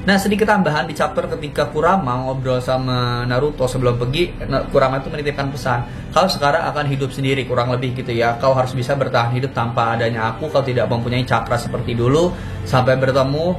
Nah, sedikit tambahan di chapter ketika Kurama ngobrol sama Naruto sebelum pergi, Kurama itu menitipkan pesan, kau sekarang akan hidup sendiri, kurang lebih gitu ya. Kau harus bisa bertahan hidup tanpa adanya aku, kau tidak mempunyai cakra seperti dulu, sampai bertemu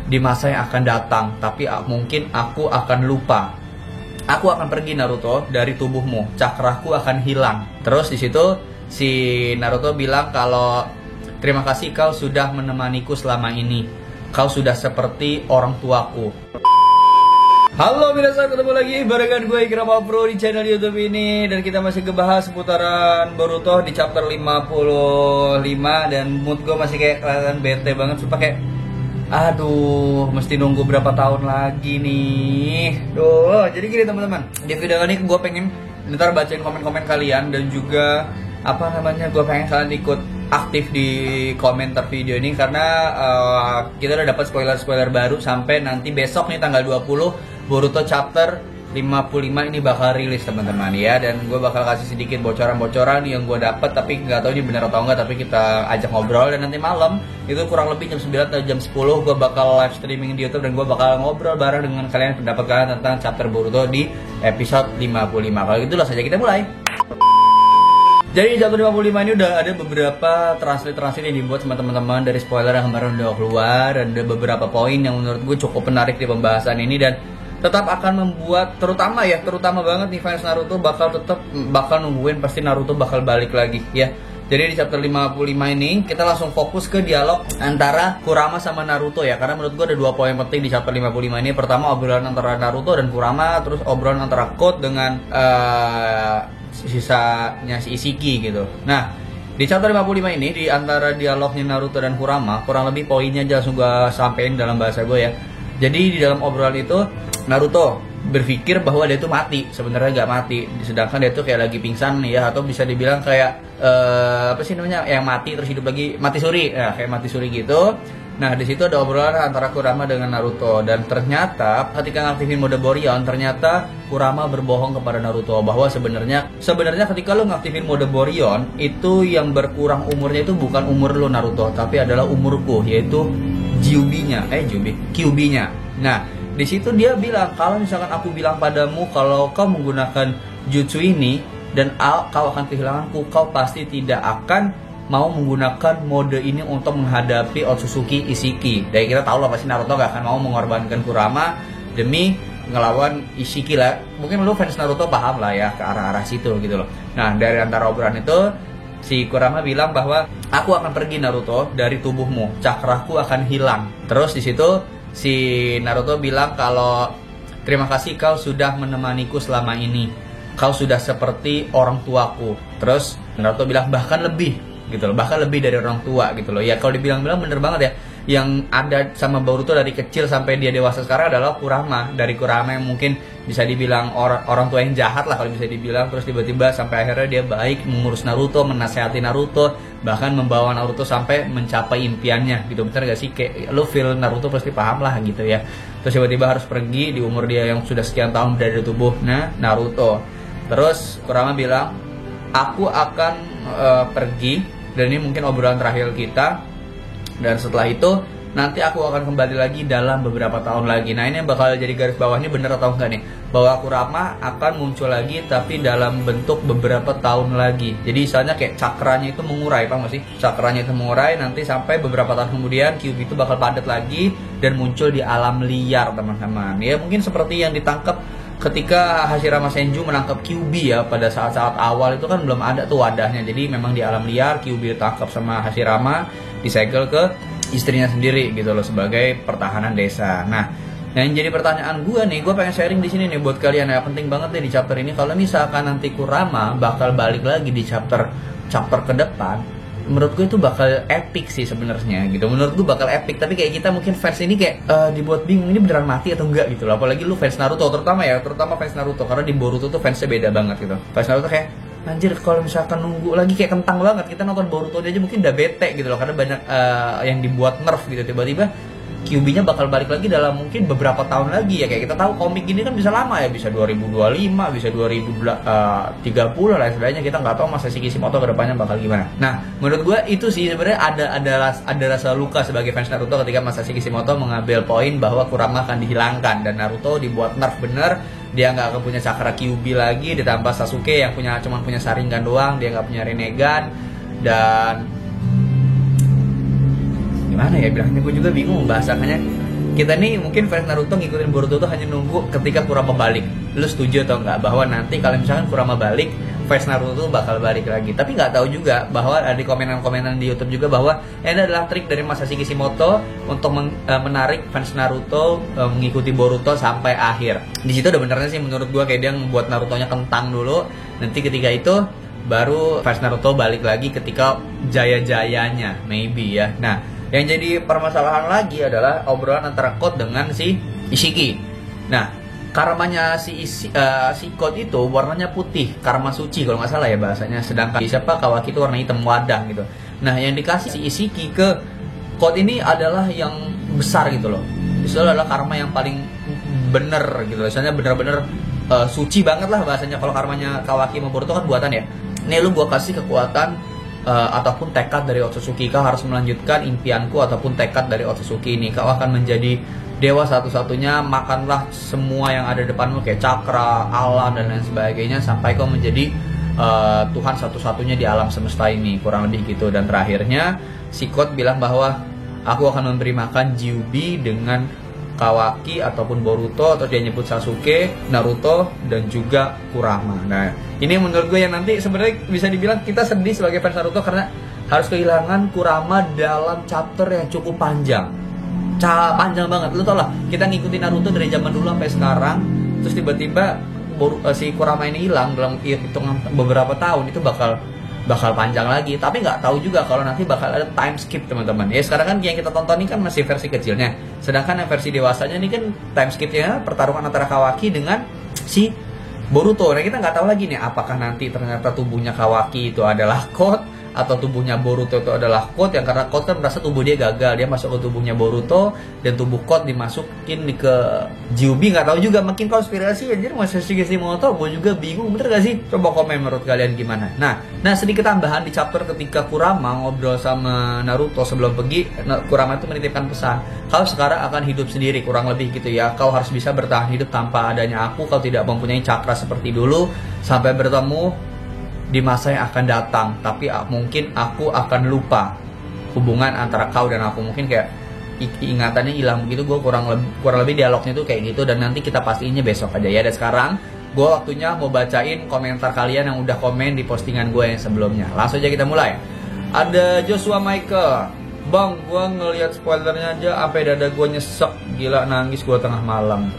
di masa yang akan datang. Tapi mungkin aku akan lupa. Aku akan pergi Naruto dari tubuhmu, cakraku akan hilang. Terus di situ si Naruto bilang kalau terima kasih kau sudah menemaniku selama ini. Kau sudah seperti orang tuaku. Halo minasan, ketemu lagi barengan gue Ikrama Pro di channel YouTube ini. Dan kita masih ngebahas seputaran Boruto di chapter 55. Dan mood gue masih kayak kelihatan bete banget. Sumpah kayak aduh, mesti nunggu berapa tahun lagi nih. Jadi gini teman-teman, di video kali ini gue pengen ntar bacain komen-komen kalian. Dan juga gue pengen kalian ikut aktif di komentar video ini. Karena kita udah dapat spoiler-spoiler baru. Sampai nanti besok nih tanggal 20 Boruto chapter 55 ini bakal rilis teman-teman ya. Dan gue bakal kasih sedikit bocoran-bocoran yang gue dapat. Tapi nggak tahu ini benar atau enggak, tapi kita ajak ngobrol. Dan nanti malam itu kurang lebih jam 9 atau jam 10 gue bakal live streaming di YouTube. Dan gue bakal ngobrol bareng dengan kalian, pendapat kalian tentang chapter Boruto di episode 55. Kalau gitu langsung aja kita mulai. Jadi di chapter 55 ini udah ada beberapa translate yang dibuat sama teman-teman dari spoiler yang kemarin udah keluar. Dan ada beberapa poin yang menurut gue cukup menarik di pembahasan ini. Dan tetap akan membuat, terutama banget nih fans Naruto bakal nungguin pasti Naruto bakal balik lagi ya. Jadi di chapter 55 ini kita langsung fokus ke dialog antara Kurama sama Naruto ya. Karena menurut gue ada dua poin penting di chapter 55 ini. Pertama obrolan antara Naruto dan Kurama. Terus obrolan antara Code dengan sisanya si Isiki gitu. Nah, di chapter 55 ini di antara dialognya Naruto dan Kurama, kurang lebih poinnya aja langsung gue sampein dalam bahasa gue ya. Jadi di dalam obrolan itu Naruto berpikir bahwa dia itu mati, sebenarnya nggak mati. Sedangkan dia itu kayak lagi pingsan ya, atau bisa dibilang kayak yang mati terus hidup lagi, mati suri ya, kayak mati suri gitu. Nah, di situ ada obrolan antara Kurama dengan Naruto. Dan ternyata ketika ngaktifin mode Boryon, ternyata Kurama berbohong kepada Naruto bahwa sebenarnya ketika lo ngaktifin mode Boryon, itu yang berkurang umurnya itu bukan umur lo Naruto, tapi adalah umurku, yaitu Kyuubi-nya. Nah, di situ dia bilang kalau misalkan aku bilang padamu kalau kau menggunakan jutsu ini dan kau akan kehilanganku, kau pasti tidak akan mau menggunakan mode ini untuk menghadapi Otsutsuki Isiki. Dan kita tahu lah pasti Naruto gak akan mau mengorbankan Kurama demi ngelawan Isiki lah. Mungkin lu fans Naruto paham lah ya ke arah-arah situ gitu loh. Nah, dari antara obrolan itu si Kurama bilang bahwa aku akan pergi Naruto dari tubuhmu, cakraku akan hilang. Terus di situ si Naruto bilang kalau terima kasih kau sudah menemaniku selama ini. Kau sudah seperti orang tuaku. Terus Naruto bilang bahkan lebih gitu loh, bahkan lebih dari orang tua gitu loh. Ya kalau dibilang-bilang bener banget ya. Yang ada sama Boruto dari kecil sampai dia dewasa sekarang adalah Kurama. Dari Kurama yang mungkin bisa dibilang orang tua yang jahat lah kalau bisa dibilang. Terus tiba-tiba sampai akhirnya dia baik, mengurus Naruto, menasehati Naruto, bahkan membawa Naruto sampai mencapai impiannya gitu. Bener gak sih? Kayak lo feel Naruto pasti paham lah gitu ya. Terus tiba-tiba harus pergi di umur dia yang sudah sekian tahun berada di tubuhnya Naruto. Terus Kurama bilang aku akan pergi. Dan ini mungkin obrolan terakhir kita. Dan setelah itu nanti aku akan kembali lagi dalam beberapa tahun lagi. Nah, ini yang bakal jadi garis bawahnya bener atau enggak nih, bahwa Kurama akan muncul lagi tapi dalam bentuk beberapa tahun lagi. Jadi misalnya kayak cakranya itu mengurai, paham gak sih? Cakranya itu mengurai, nanti sampai beberapa tahun kemudian Kyuubi itu bakal padat lagi dan muncul di alam liar teman-teman. Ya mungkin seperti yang ditangkap ketika Hashirama Senju menangkap Kyuubi ya, pada saat-saat awal itu kan belum ada tuh wadahnya. Jadi memang di alam liar Kyuubi ditangkap sama Hashirama, disegel ke istrinya sendiri gitu loh sebagai pertahanan desa. Nah, yang jadi pertanyaan gue nih, gue pengen sharing di sini nih buat kalian ya, penting banget nih di chapter ini. Kalau misalkan nanti Kurama bakal balik lagi di chapter ke depan, menurut gue itu bakal epic sih sebenarnya gitu. Menurut gue bakal epic, tapi kayak kita mungkin fans ini kayak dibuat bingung ini beneran mati atau enggak gitu loh. Apalagi lu fans Naruto terutama fans Naruto, karena di Boruto tuh fansnya beda banget gitu. Fans Naruto kayak anjir, kalau misalkan nunggu lagi kayak kentang banget. Kita nonton Boruto aja mungkin udah bete gitu loh, karena banyak yang dibuat nerf gitu. Tiba-tiba Kyuubi-nya bakal balik lagi dalam mungkin beberapa tahun lagi ya. Kayak kita tahu komik ini kan bisa lama ya, bisa 2025, bisa 2030 lah sebenarnya, kita nggak tahu Masashi Kishimoto kedepannya bakal gimana. Nah, menurut gue itu sih sebenarnya ada rasa luka sebagai fans Naruto ketika Masashi Kishimoto mengambil poin bahwa Kurama akan dihilangkan dan Naruto dibuat nerf bener. Dia nggak akan punya Chakra Kyuubi lagi, ditambah Sasuke yang cuma punya Sharingan doang, dia nggak punya Rinnegan. Dan gimana ya bilangnya, gue juga bingung bahasannya. Kita nih mungkin fans Naruto ngikutin Boruto tuh hanya nunggu ketika Kurama balik. Lu setuju atau enggak bahwa nanti kalau misalkan Kurama balik, fans Naruto tuh bakal balik lagi? Tapi nggak tahu juga bahwa ada di komenan-komenan di YouTube juga bahwa ini adalah trik dari Masashi Kishimoto untuk menarik fans Naruto mengikuti Boruto sampai akhir. Di situ udah benernya sih menurut gue, kayak dia membuat Naruto-nya kentang dulu. Nanti ketika itu baru fans Naruto balik lagi ketika jaya-jayanya, maybe ya. Nah, yang jadi permasalahan lagi adalah obrolan antara Code dengan si Ishiki. Nah, karmanya si Code itu warnanya putih, karma suci kalau nggak salah ya bahasanya. Sedangkan siapa Kawaki itu warna hitam wadah gitu. Nah, yang dikasih si Ishiki ke Code ini adalah yang besar gitu loh. Itu adalah karma yang paling bener gitu. Misalnya bener-bener suci banget lah bahasanya. Kalau karmanya Kawaki sama Boruto kan buatan ya. Nih lu gua kasih kekuatan ataupun tekad dari Otsutsuki. Kau harus melanjutkan impianku ataupun tekad dari Otsutsuki ini. Kau akan menjadi dewa satu-satunya, makanlah semua yang ada di depanmu kayak cakra, alam dan lain sebagainya sampai kau menjadi Tuhan satu-satunya di alam semesta ini, kurang lebih gitu. Dan terakhirnya si Code bilang bahwa aku akan memberi makan Kyuubi dengan Kawaki ataupun Boruto, atau dia nyebut Sasuke, Naruto dan juga Kurama. Nah, ini menurut gue yang nanti sebenarnya bisa dibilang kita sedih sebagai fans Naruto karena harus kehilangan Kurama dalam chapter yang cukup panjang. Panjang banget. Lu tau lah, kita ngikutin Naruto dari zaman dulu sampai sekarang, terus tiba-tiba si Kurama ini hilang dalam hitungan beberapa tahun, itu bakal panjang lagi. Tapi nggak tahu juga kalau nanti bakal ada time skip teman-teman. Ya sekarang kan yang kita tonton ini kan masih versi kecilnya, sedangkan yang versi dewasanya ini kan time skipnya pertarungan antara Kawaki dengan si Boruto. Nah kita nggak tahu lagi nih apakah nanti ternyata tubuhnya Kawaki itu adalah Code atau tubuhnya Boruto itu adalah Code, yang karena Code kan merasa tubuh dia gagal, dia masuk ke tubuhnya Boruto dan tubuh Code dimasukin ke Kyuubi. Nggak tahu juga, makin konspirasi anjir Masashi Kishimoto. Gue juga bingung, bener gak sih? Coba komen menurut kalian gimana. Nah sedikit tambahan di chapter ketika Kurama ngobrol sama Naruto sebelum pergi. Kurama itu menitipkan pesan, kau sekarang akan hidup sendiri, kurang lebih gitu ya. Kau harus bisa bertahan hidup tanpa adanya aku. Kau tidak mempunyai cakra seperti dulu. Sampai bertemu di masa yang akan datang, tapi mungkin aku akan lupa hubungan antara kau dan aku. Mungkin kayak ingatannya hilang begitu. Gue kurang lebih dialognya tuh kayak gitu. Dan nanti kita pastiinnya besok aja ya. Dan sekarang gue waktunya mau bacain komentar kalian yang udah komen di postingan gue yang sebelumnya. Langsung aja kita mulai. Ada Joshua Michael, bang gue ngelihat spoilernya aja sampai dada gue nyesek, gila nangis gue tengah malam.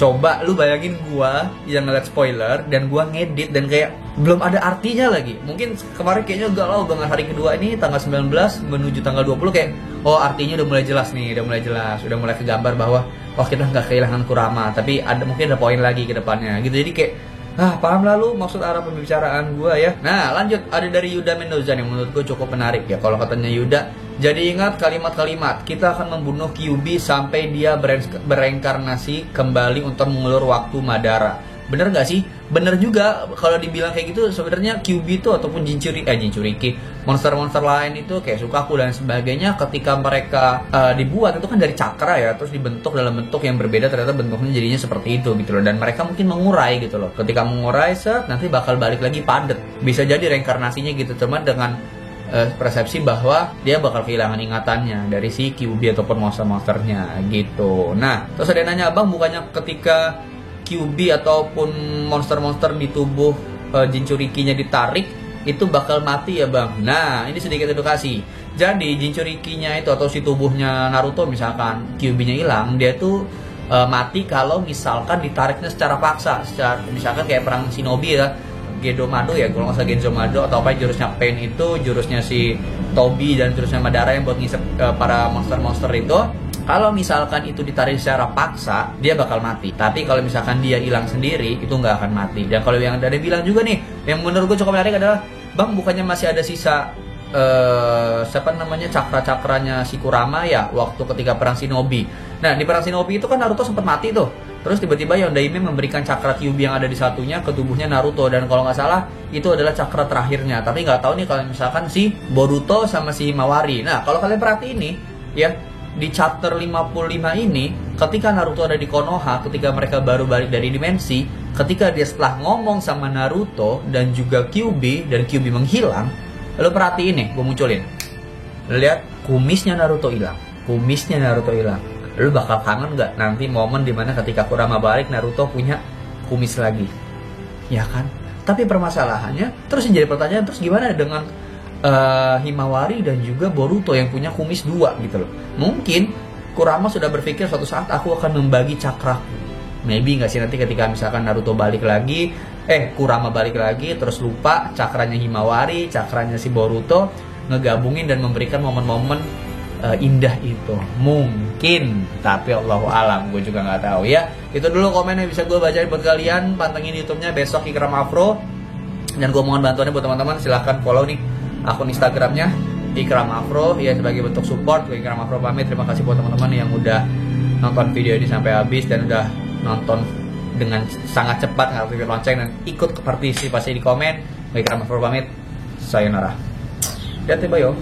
Coba lu bayangin gua yang ngeliat spoiler dan gua ngedit dan kayak belum ada artinya lagi. Mungkin kemarin kayaknya galau banget, hari kedua ini tanggal 19 menuju tanggal 20 kayak oh artinya udah mulai jelas nih, udah mulai kegambar bahwa oh kita nggak kehilangan Kurama, tapi mungkin ada poin lagi ke depannya gitu. Jadi kayak paham lalu maksud arah pembicaraan gua ya. Nah lanjut, ada dari Yuda Mendoza yang menurut gua cukup menarik ya. Kalau katanya Yuda, jadi ingat kalimat-kalimat, kita akan membunuh Kyuubi sampai dia bereinkarnasi kembali untuk mengulur waktu Madara. Bener gak sih? Bener juga kalau dibilang kayak gitu. Sebenarnya Kyuubi itu ataupun Jinchuriki, monster-monster lain itu kayak Sukaku dan sebagainya, ketika mereka dibuat itu kan dari cakra ya, terus dibentuk dalam bentuk yang berbeda, ternyata bentuknya jadinya seperti itu gitu loh. Dan mereka mungkin mengurai gitu loh. Ketika mengurai nanti bakal balik lagi padet. Bisa jadi reinkarnasinya gitu, cuman dengan persepsi bahwa dia bakal kehilangan ingatannya dari si Kyuubi ataupun monster-monsternya gitu. Nah, terus ada yang nanya, bang bukannya ketika Kyuubi ataupun monster-monster di tubuh Jinchurikinya ditarik itu bakal mati ya bang? Nah, ini sedikit edukasi. Jadi Jinchurikinya itu atau si tubuhnya Naruto misalkan Kyuubi-nya hilang, dia tuh mati kalau misalkan ditariknya secara paksa. Misalkan kayak perang shinobi ya, Gedomado ya, kalau nggak salah Genzomado atau apa jurusnya Pain itu, jurusnya si Tobi dan jurusnya Madara yang buat ngisep para monster-monster itu. Kalau misalkan itu ditarik secara paksa, dia bakal mati. Tapi kalau misalkan dia hilang sendiri, itu nggak akan mati. Dan kalau yang ada bilang juga nih, yang menurut gue cukup menarik adalah, bang bukannya masih ada sisa siapa namanya, cakra-cakranya si Kurama ya waktu ketika perang Shinobi. Nah di perang Shinobi itu kan Naruto sempat mati tuh. Terus tiba-tiba Yondaime memberikan cakra Kyuubi yang ada di satunya ke tubuhnya Naruto, dan kalau nggak salah itu adalah cakra terakhirnya. Tapi nggak tahu nih kalau misalkan si Boruto sama si Himawari. Nah kalau kalian perhatiin nih ya, di chapter 55 ini ketika Naruto ada di Konoha, ketika mereka baru balik dari dimensi, ketika dia setelah ngomong sama Naruto dan juga Kyuubi, dan Kyuubi menghilang, lo perhatiin nih, gue munculin. Lo lihat kumisnya Naruto hilang, kumisnya Naruto hilang. Lu bakal kangen gak nanti momen dimana ketika Kurama balik Naruto punya kumis lagi, ya kan? Tapi permasalahannya terus yang jadi pertanyaan, terus gimana dengan Himawari dan juga Boruto yang punya kumis 2 gitu loh? Mungkin Kurama sudah berpikir suatu saat aku akan membagi cakraku. Maybe gak sih nanti ketika misalkan Naruto balik lagi, Kurama balik lagi, terus lupa cakranya Himawari, cakranya si Boruto, ngegabungin dan memberikan momen-momen indah itu mungkin, tapi Allahu alam, gue juga nggak tahu ya. Itu dulu komen yang bisa gue bacain buat kalian. Pantengin YouTube-nya besok Ikram Afro, dan gue mohon bantuannya buat teman-teman. Silahkan follow nih akun Instagramnya Ikram Afro ya sebagai bentuk support. Gue Ikram Afro pamit. Terima kasih buat teman-teman yang udah nonton video ini sampai habis dan udah nonton dengan sangat cepat, aktifin lonceng dan ikut ke partisipasi di komen. Gue Ikram Afro pamit. Sayonara. Dadah, bye yo.